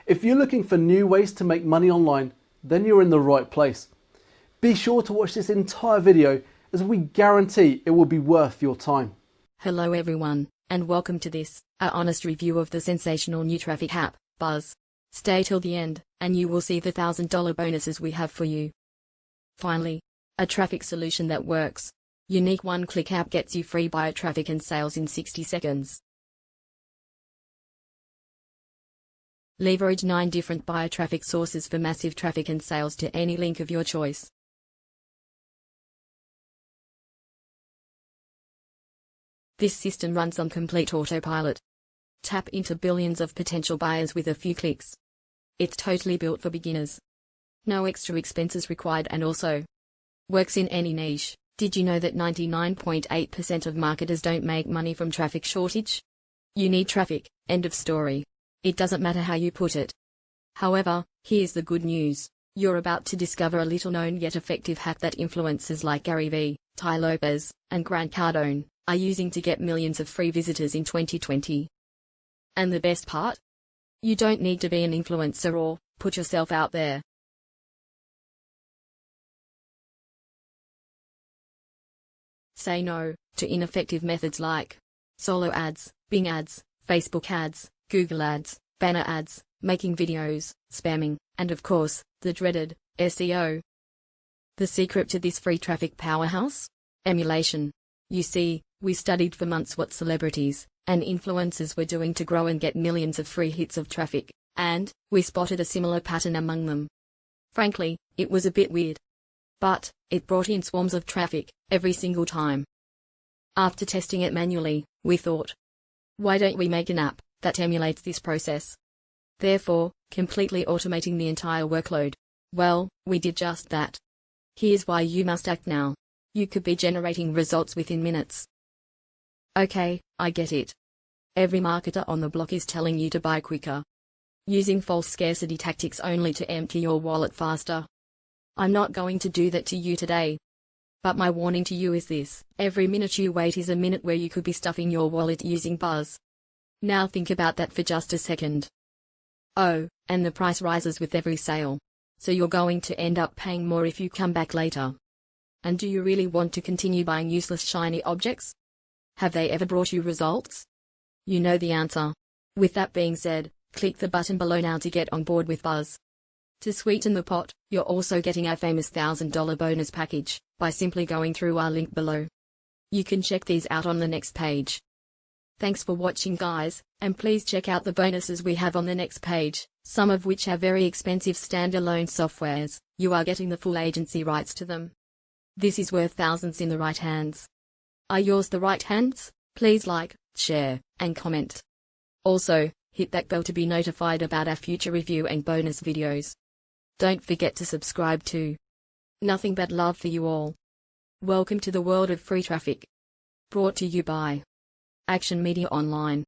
If you're looking for new ways to make money online, then you're in the right place. Be sure to watch this entire video as we guarantee it will be worth your time. Hello everyone, and welcome to this, our honest review of the sensational new traffic app, Buzz. Stay till the end, and you will see the $1,000 bonuses we have for you. Finally, a traffic solution that works. Unique one-click app gets you free buyer traffic and sales in 60 seconds. Leverage 9 different buyer traffic sources for massive traffic and sales to any link of your choice. This system runs on complete autopilot. Tap into billions of potential buyers with a few clicks. It's totally built for beginners. No extra expenses required and also works in any niche. Did you know that 99.8% of marketers don't make money from traffic shortage? You need traffic, end of story. It doesn't matter how you put it. However, here's the good news. You're about to discover a little-known yet effective hack that influencers like Gary Vee, Ty Lopez, and Grant Cardone are using to get millions of free visitors in 2020. And the best part? You don't need to be an influencer or put yourself out there. Say no to ineffective methods like solo ads, Bing ads, Facebook ads, Google ads, banner ads, making videos, spamming, and of course, the dreaded SEO. The secret to this free traffic powerhouse? Emulation. You see, we studied for months what celebrities and influencers were doing to grow and get millions of free hits of traffic, and we spotted a similar pattern among them. Frankly, it was a bit weird. But it brought in swarms of traffic every single time. After testing it manually, we thought, why don't we make an app that emulates this process? Therefore, completely automating the entire workload. Well, we did just that. Here's why you must act now. You could be generating results within minutes. Okay, I get it. Every marketer on the block is telling you to buy quicker, using false scarcity tactics only to empty your wallet faster. I'm not going to do that to you today. But my warning to you is this: every minute you wait is a minute where you could be stuffing your wallet using Buzz. Now think about that for just a second. Oh, and the price rises with every sale. So you're going to end up paying more if you come back later. And do you really want to continue buying useless shiny objects? Have they ever brought you results? You know the answer. With that being said, click the button below now to get on board with Buzz. To sweeten the pot, you're also getting our famous $1,000 bonus package by simply going through our link below. You can check these out on the next page. Thanks for watching guys, and please check out the bonuses we have on the next page, some of which are very expensive standalone softwares. You are getting the full agency rights to them. This is worth thousands in the right hands. Are yours the right hands? Please like, share, and comment. Also, hit that bell to be notified about our future review and bonus videos. Don't forget to subscribe too. Nothing but love for you all. Welcome to the world of free traffic. Brought to you by Action Media Online.